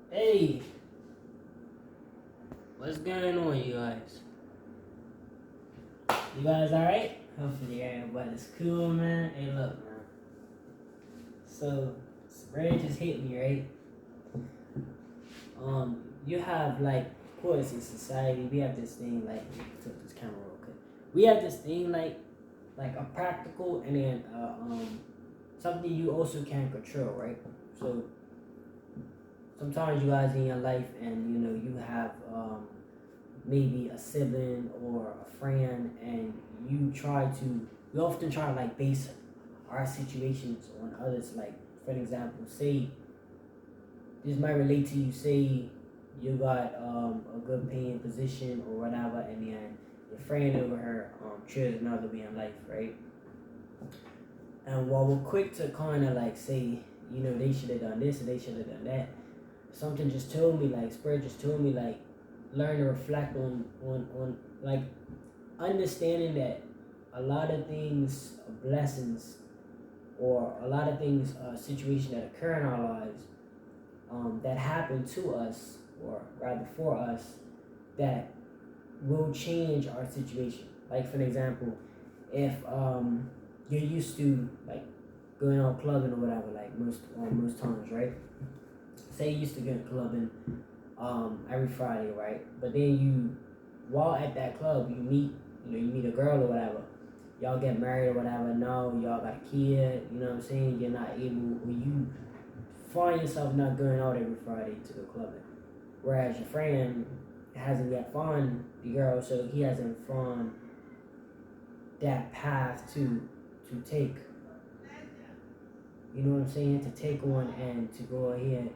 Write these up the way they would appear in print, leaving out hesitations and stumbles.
Hey, what's going on, you guys? You guys alright? Hopefully everybody's cool, man. Hey, look, man. So, Ray just hit me, right? You have like, of course, in society, we have this thing like, flip this camera real quick. We have this thing like a practical and then something you also can control, right? So sometimes you guys in your life, and you have maybe a sibling or a friend, and we often try to like base our situations on others. Like, for an example, say this might relate to you. Say you got a good paying position or whatever, and then your friend over here chose another way in life, right? And while we're quick to kind of like say, they should have done this or they should have done that, something just told me, like Spirit just told me, like, learn to reflect on like understanding that a lot of things are blessings, or a lot of things, situations that occur in our lives, that happen to us, or rather for us, that will change our situation. Like, for an example, if you're used to like going out clubbing or whatever, like most times, right? Say you used to go clubbing every Friday, right? But then while at that club, you meet a girl or whatever. Y'all get married or whatever. Now y'all got a kid. You know what I'm saying? You're not able, or you find yourself not going out every Friday to go clubbing. Whereas your friend hasn't yet found the girl, so he hasn't found that path to take. You know what I'm saying? To take on and to go ahead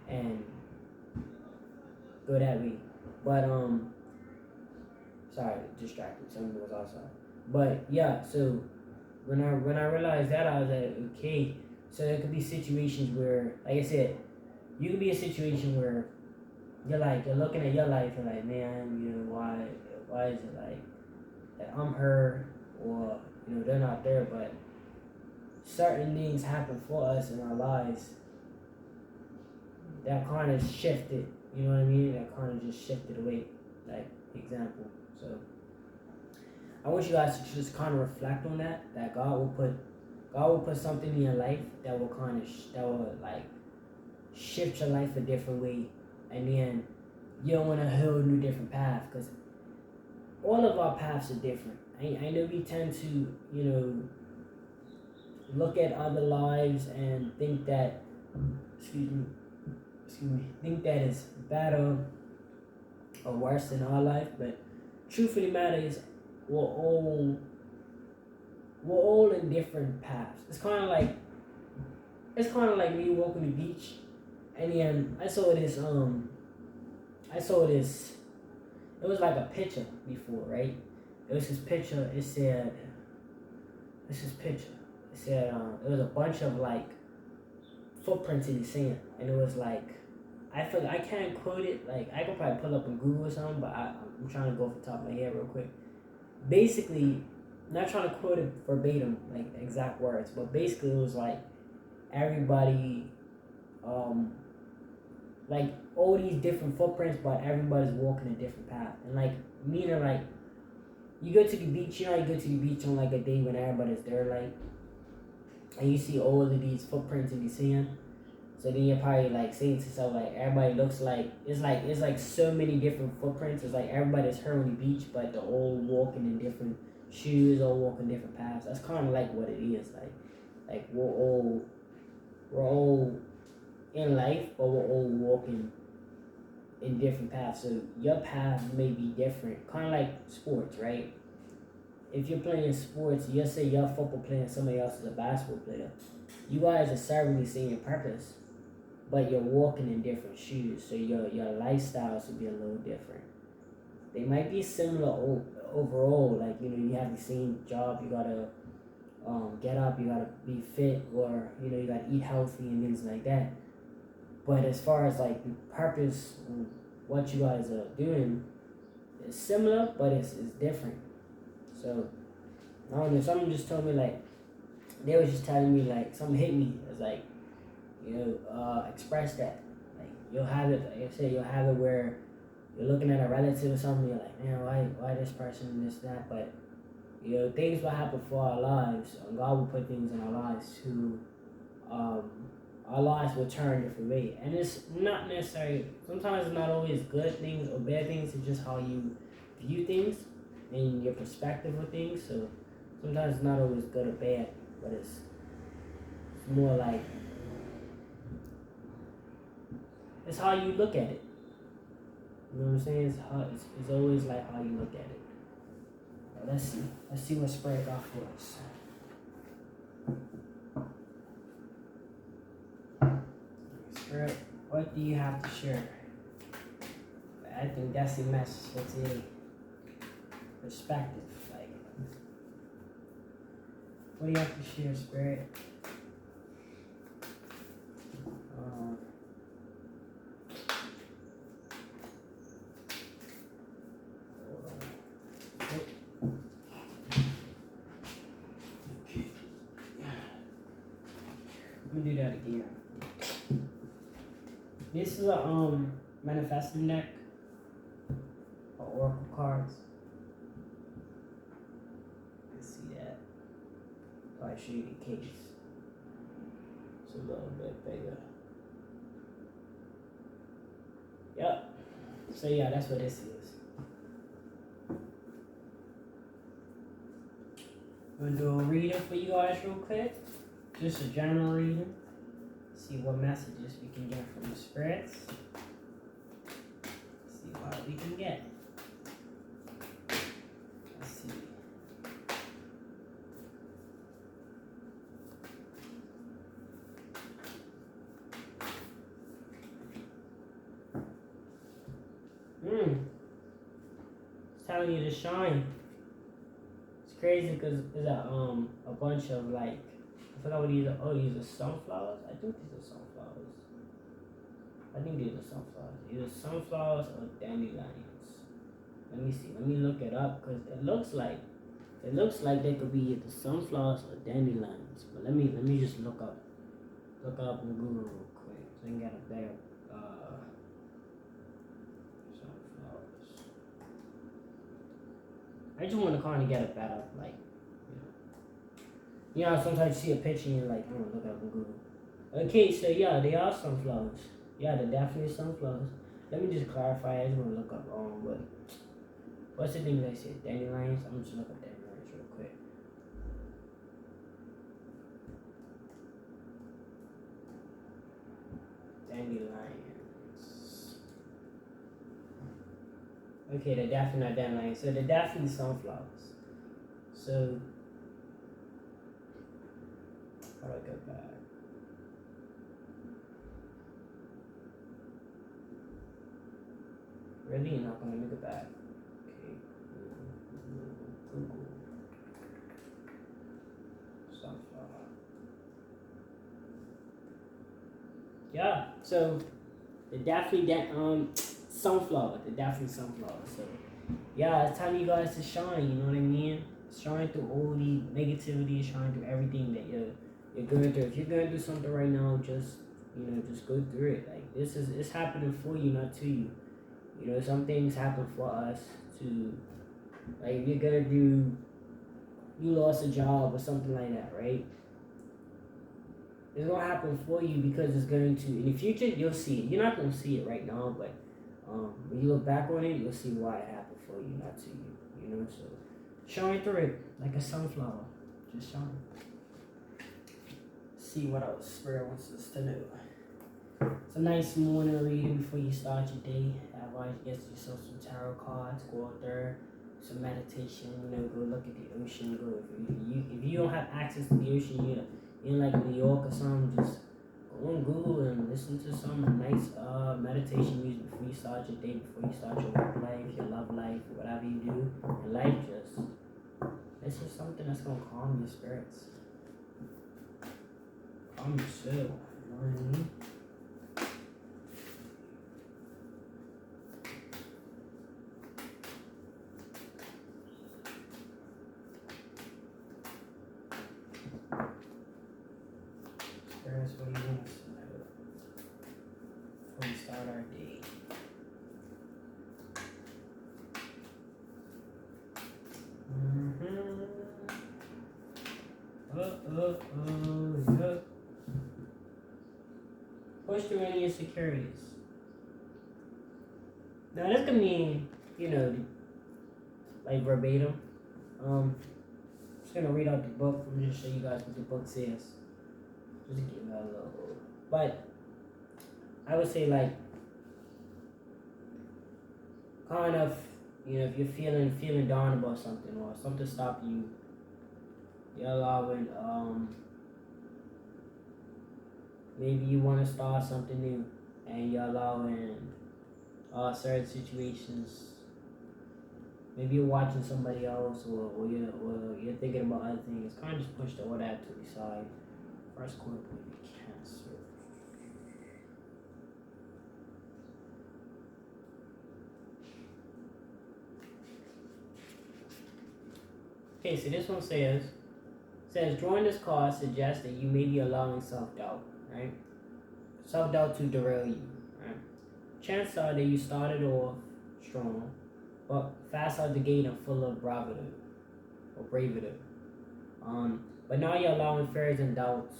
and go that way. But sorry, distracted. Something was outside. But yeah, so when I realized that, I was like, okay. So there could be situations where, like I said, you could be a situation where you're looking at your life and like, man, why is it like that I'm her, or they're not there, but certain things happen for us in our lives that kind of shifted. You know what I mean? That kind of just shifted away. Like, example. So I want you guys to just kind of reflect on that. That God will put something in your life that will that will like shift your life a different way, and then you don't want a whole new different path, because all of our paths are different. I know we tend to look at other lives and think that, excuse me, think that it's better or worse than our life, but truth of the matter is we're all in different paths. It's kind of like me walking the beach, and then I saw this. It was like a picture before, right? It was this picture. It said, "This is picture." It said, it was a bunch of like footprints in the sand, and it was like, I can't quote it. Like, I could probably pull up on Google or something, but I'm trying to go off the top of my head real quick. Basically, not trying to quote it verbatim, like exact words, but basically it was like everybody, um, like all these different footprints, but everybody's walking a different path, and like meaning like you go to the beach, you go to the beach on like a day when everybody's there, like, and you see all of these footprints in the sand. So then you're probably like saying to yourself, like, everybody looks like it's like so many different footprints. It's like everybody's here on the beach, but they're all walking in different shoes, all walking different paths. That's kind of like what it is. Like we're all in life, but we're all walking in different paths. So your path may be different, kind of like sports, right? If you're playing sports, you'll say you're a football player and somebody else is a basketball player. You guys are serving the same purpose, but you're walking in different shoes, so your lifestyles will be a little different. They might be similar overall, like you have the same job, you gotta get up, you gotta be fit, or you gotta eat healthy and things like that. But as far as like the purpose, what you guys are doing is similar, but it's different. So I don't know. Someone just told me, like, they was just telling me, like, something hit me. It's like, express that. Like, you'll have it. Like I said, you'll have it where you're looking at a relative or something. You're like, man, why this person and this that? But things will happen for our lives. God will put things in our lives to, our lives will turn a different way. And it's not necessarily. Sometimes it's not always good things or bad things. It's just how you view things and your perspective of things. So sometimes it's not always good or bad, but it's more like it's how you look at it. You know what I'm saying? It's always like how you look at it. Let's see what Spirit got for us. Spirit, what do you have to share? I think that's the message for today. Perspective, like, what do you have to share, Spirit? Let me do that again. This is a manifesting deck of oracle cards. You can see that. I'll show you the case. It's a little bit bigger. Yep. So yeah, that's what this is. I'm gonna do a reading for you guys real quick. Just a general reading. See what messages we can get from the spirits. See what we can get. Let's see. It's telling you to shine. It's crazy because there's a bunch of like, I forgot what these are. Oh, these are sunflowers? I think these are sunflowers. I think these are sunflowers. Either sunflowers or dandelions. Let me see. Let me look it up because it looks like they could be either sunflowers or dandelions. But let me just look up on Google real quick so I can get a better sunflowers. I just want to kind of get a better like. You know, sometimes you see a picture and you're like, oh, look up on Google. Okay, so yeah, they are sunflowers. Yeah, they're definitely sunflowers. Let me just clarify. I just want to look up what's the thing that I said? Dandelions? I'm just looking up dandelions real quick. Dandelions. Okay, they're definitely not dandelions. So they're definitely sunflowers. So how do I go back? Really? You're not gonna let me go back. Okay. Google. Sunflower. Yeah, so they're definitely sunflower. They're definitely sunflower. So yeah, it's time you guys to shine, you know what I mean? Shine through all the negativity, shine through everything that you're going through. If you're going through something right now, just go through it. Like it's happening for you, not to you. You know, some things happen for us to, like if you're gonna do, you lost a job or something like that, right? It's gonna happen for you because it's going to, in the future, you'll see it. You're not gonna see it right now, but when you look back on it, you'll see why it happened for you, not to you. You know, so shine through it like a sunflower. Just shine. See what else Spirit wants us to know. It's a nice morning reading before you start your day. Advise you get yourself some tarot cards, go out there, some meditation, go look at the ocean. Go if you don't have access to the ocean, you're in like New York or something, just go on Google and listen to some nice meditation music before you start your day, before you start your work life, your love life, whatever you do in life. It's just something that's gonna calm your spirits, calm your soul. You know what I mean? What do you want us to know before we start start our day. Yep. Push through any insecurities. Now this can mean, like verbatim. I'm just gonna read out the book. I'm just show you guys what the book says. Just to give you a little. But I would say like kind of, if you're feeling down about something or something stopping you, you're allowing maybe you want to start something new and you're allowing certain situations. Maybe you're watching somebody else or you're thinking about other things. Kind of just push all that to the side. First quarter point Cancer. Okay, so this one says drawing this card suggests that you may be allowing self-doubt, right? Self-doubt to derail you, right? Chances are that you started off strong, but fast out the gate and full of bravado or bravado. But now you're allowing fears and doubts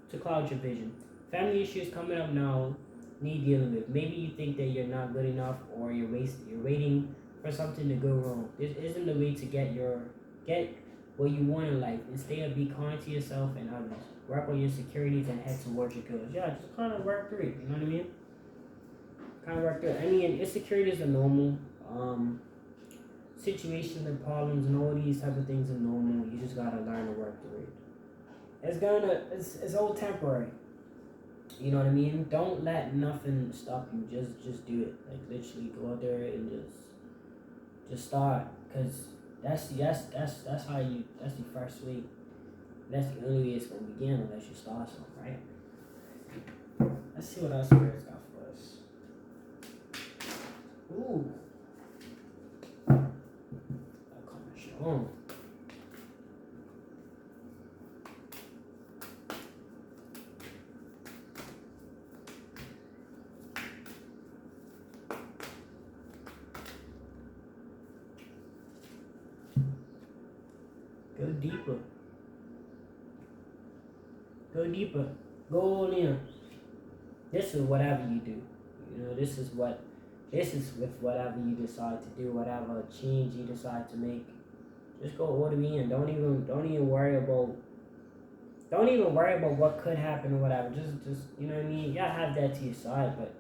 to cloud your vision. Family issues coming up now need dealing with. Maybe you think that you're not good enough or you're waiting for something to go wrong. This isn't the way to get what you want in life. Instead, be kind to yourself and others. Work on your insecurities and head towards your goals. Yeah, just kind of work through it. You know what I mean? Kind of work through it. I mean, insecurities are normal. Situations and problems and all these type of things are normal. You just gotta learn to work through it. It's all temporary. You know what I mean? Don't let nothing stop you. Just do it. Like literally go out there and just start. Cause that's how that's the first way. That's the only way it's gonna begin unless you start something, right? Let's see what our spirits got for us. Ooh. Oh. Go deeper. Go deeper. Go all in. This is whatever you do. This is with whatever you decide to do, whatever change you decide to make. Just go all the way in. Don't even worry about what could happen or whatever. Just you know what I mean? You gotta have that to your side, but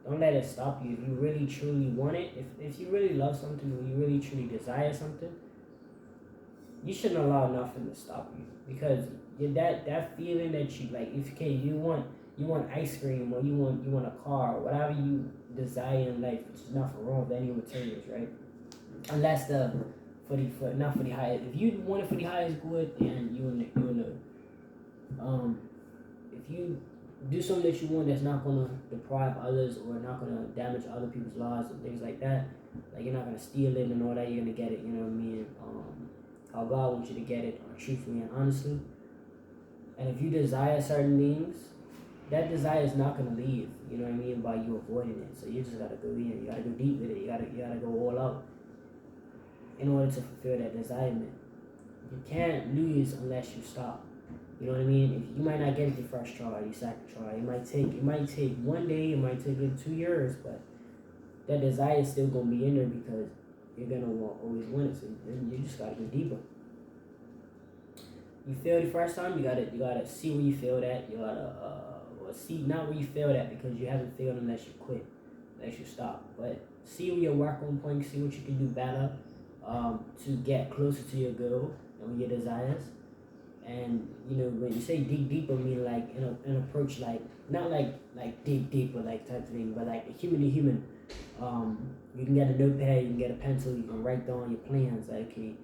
don't let it stop you. If you really truly want it, if you really love something or you really truly desire something, you shouldn't allow nothing to stop you. Because that feeling that you like, if you want ice cream or you want a car or whatever you desire in life, there's nothing wrong with any materials, right? Unless not for the highest. If you want it for the highest good, then you will know. If you do something that you want that's not gonna deprive others or not gonna damage other people's lives and things like that, like you're not gonna steal it and all that, you're gonna get it. You know what I mean? How God wants you to get it, truthfully and honestly. And if you desire certain things, that desire is not gonna leave. You know what I mean? By you avoiding it. So you just gotta go in. You gotta go deep with it. You gotta go all out in order to fulfill that desirement. You can't lose unless you stop. You know what I mean? If you might not get it the first try, your second try. It might take 1 day, it might take 2 years, but that desire is still gonna be in there because you're gonna always want it. So you just gotta go deeper. You failed the first time, you gotta see where you failed at. You gotta see not where you failed at because you haven't failed unless you quit, unless you stop. But see where your work on point, see what you can do better. To get closer to your goal and your desires. And when you say dig deeper, mean like an approach like not like dig deeper like type of thing, but like a human to human. You can get a notepad, you can get a pencil, you can write down your plans. Like, okay,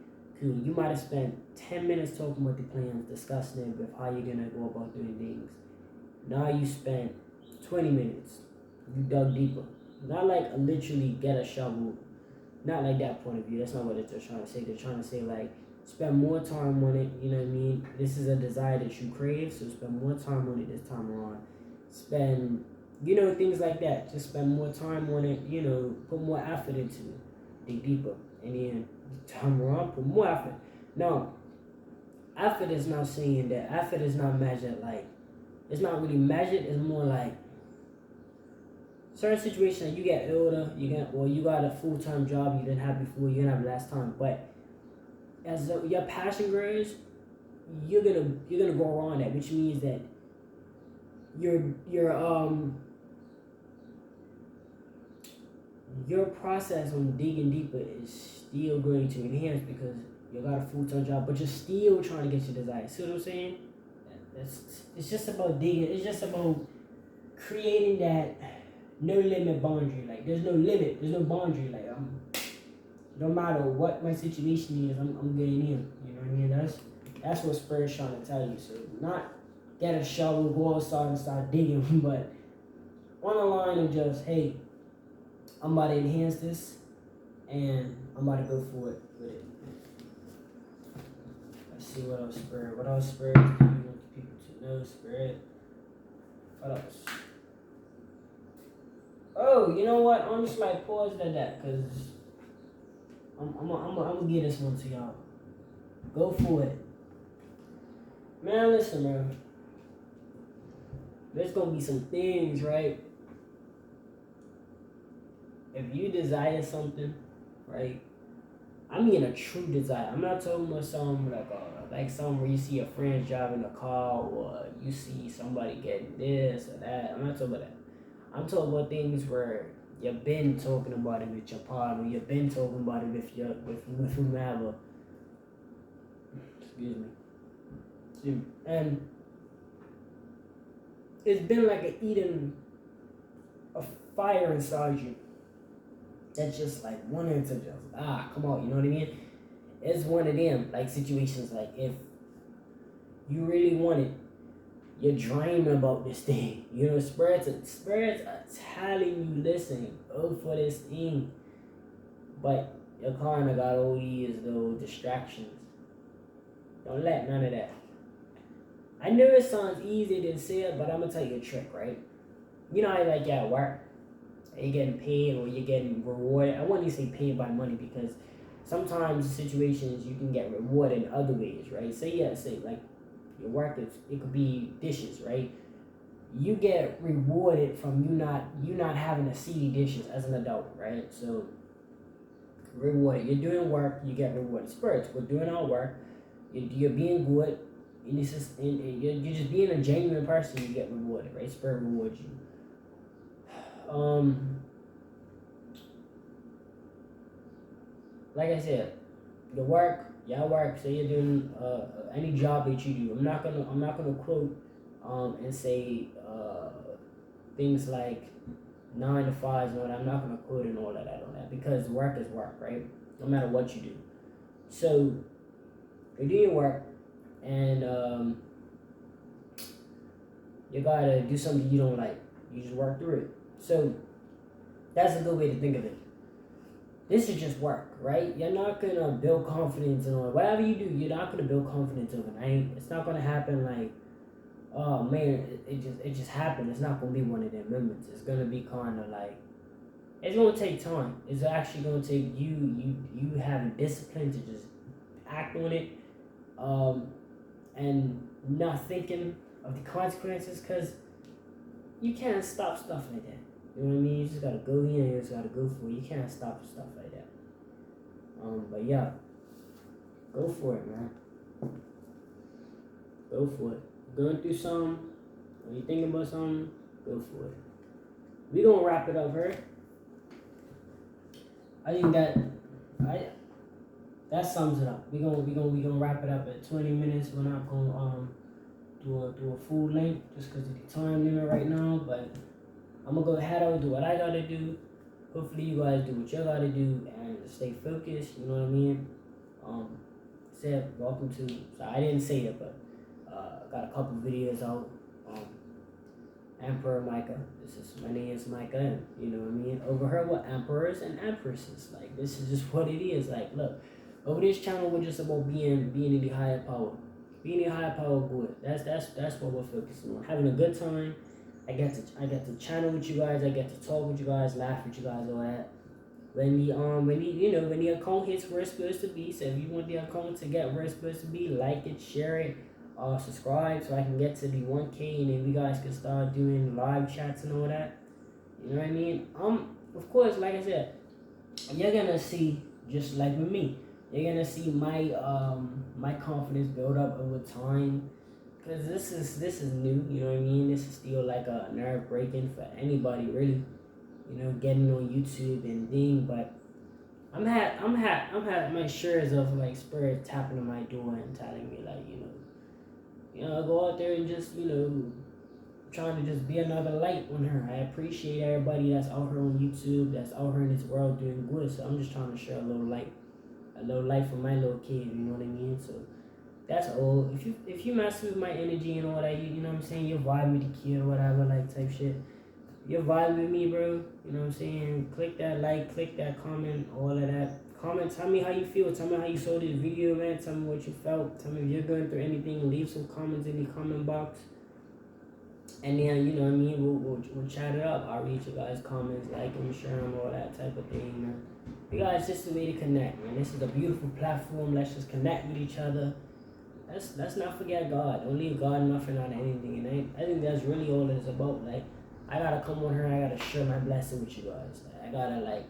cool. You might have spent 10 minutes talking about the plans, discussing it with how you're gonna go about doing things. Now you spent 20 minutes. You dug deeper. Not like literally get a shovel. Not like that point of view. That's not what they're trying to say. They're trying to say like spend more time on it. You know what I mean? This is a desire that you crave, so spend more time on it this time around. things like that. Just spend more time on it, put more effort into it, dig deeper, and then time around, put more effort. Now, effort is not saying that effort is not measured like it's not really measured. It's more like certain situations you get older, you got a full time job you didn't have before, you didn't have last time. But as your passion grows, you're gonna go around that, which means that your your process on digging deeper is still going to enhance because you got a full time job, but you're still trying to get your desire. See what I'm saying? It's just about digging. It's just about creating that no limit boundary. Like there's no limit, there's no boundary. Like no matter what my situation is, I'm getting in. You know what I mean? That's what Spirit's trying to tell you. So not get a shovel, go outside and start digging, but on the line of just, hey, I'm about to enhance this and I'm about to go for it with it. Let's see what else Spirit. What else Spirit do you want people to know, Spirit? What else? Oh, you know what? I'm just like pause that because I'm gonna give this one to y'all. Go for it. Man, listen, man. There's gonna be some things, right? If you desire something, right? I mean a true desire. I'm not talking about something like something where you see a friend driving a car or you see somebody getting this or that. I'm not talking about that. I'm talking about things where you've been talking about it with your partner, you've been talking about it with whomever. Excuse me. And it's been like eating a fire inside you. That's just like wanting to just come out, you know what I mean? It's one of them like situations like if you really want it, you're dreaming about this thing. You know, spirits are telling you, listen, go for this thing. But you kind of got all these little distractions. Don't let none of that. I know it sounds easy to say it, but I'm gonna tell you a trick, right? You know how like you're at work, and you're getting paid or you're getting rewarded. I wouldn't even say paid by money because sometimes situations you can get rewarded in other ways, right? Say like your work it could be dishes, right? You get rewarded from you not having to see the dishes as an adult, right? So rewarded. You're doing work, you get rewarded. Spirits, we're doing our work. You're being good. And you're just being a genuine person. You get rewarded, right? Spirit rewards you. Like I said, your work, y'all work. Say you're doing any job that you do. I'm not gonna quote and say things like 9 to 5 and all that. I'm not gonna quote and all of that on that because work is work, right? No matter what you do. So you do your work, and you gotta do something you don't like. You just work through it. So that's a good way to think of it. This is just work, right? You're not gonna build confidence in whatever you do. You're not gonna build confidence overnight. It's not gonna happen like, oh man, it just happened. It's not gonna be one of their moments. It's gonna be kind of like, it's gonna take time. It's actually gonna take you having discipline to just act on it, and not thinking of the consequences, because you can't stop stuff like that. You know what I mean? You just gotta go in, you just gotta go for it. You can't stop stuff like that. But yeah, go for it, man. Go for it. Going through something, when you thinking about something, go for it. We gonna wrap it up here. I think that sums it up. We gonna wrap it up at 20 minutes. We're not gonna do a full length just because of the time limit right now, but I'm gonna go ahead and do what I gotta do. Hopefully you guys do what you gotta do and stay focused, you know what I mean? Said welcome to, so I didn't say it, but got a couple videos out. Emperor Micah. My name is Micah, and you know what I mean? Over here with emperors and empresses. Like, this is just what it is. Like, look, over this channel we're just about being in the higher power. Being in the higher power good. That's what we're focusing on. Having a good time. I get to channel with you guys. I get to talk with you guys, laugh with you guys, all that. When the account hits where it's supposed to be. So if you want the account to get where it's supposed to be, like it, share it, subscribe so I can get to the 1K, and then we guys can start doing live chats and all that. You know what I mean? Of course, like I said, you're gonna see, just like with me, you're gonna see my confidence build up over time. Cause this is new, you know what I mean. This is still like a nerve breaking for anybody, really. Getting on YouTube and thing, but I'm had my shares of like spirit tapping on my door and telling me like, go out there and just, trying to just be another light on her. I appreciate everybody that's out here on YouTube, that's out here in this world doing good. So I'm just trying to share a little light for my little kid. You know what I mean? So that's all. If you mess with my energy and all that, you know what I'm saying, you vibe with the kid or whatever, like type shit. You vibe with me, bro. You know what I'm saying? Click that like, click that comment, all of that. Comment, tell me how you feel. Tell me how you saw this video, man. Tell me what you felt. Tell me if you're going through anything. Leave some comments in the comment box. And then, you know what I mean, we'll chat it up. I'll read you guys' comments, like them, share them, all that type of thing, man. You guys, just a way to connect, man. This is a beautiful platform. Let's just connect with each other. Let's not forget God. Don't leave God nothing out of anything. And I think that's really all it's about. Like, I gotta come on here. I gotta share my blessing with you guys. I gotta like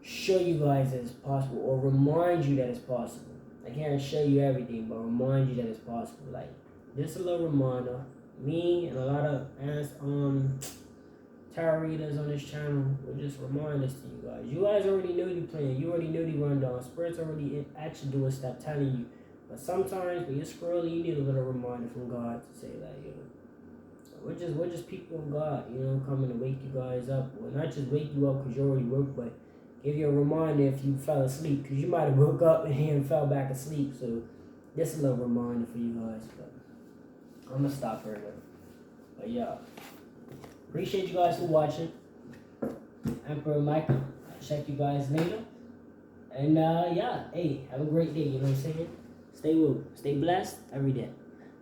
show you guys that it's possible, or remind you that it's possible. I can't show you everything, but remind you that it's possible. Like, just a little reminder. Me and a lot of tarot readers on this channel will just remind this to you guys. You guys already know the plan. You already know the rundown. Spirit's already actually doing stuff telling you. But sometimes when you're scrolling, you need a little reminder from God to say like, we're just people of God, coming to wake you guys up. Well, not just wake you up because you already woke, but give you a reminder if you fell asleep, because you might have woke up and fell back asleep. So just a little reminder for you guys. But I'm gonna stop here, but yeah, appreciate you guys for watching. Emperor Michael, I'll check you guys later. And yeah, hey, have a great day. You know what I'm saying? Stay woke, stay blessed every day.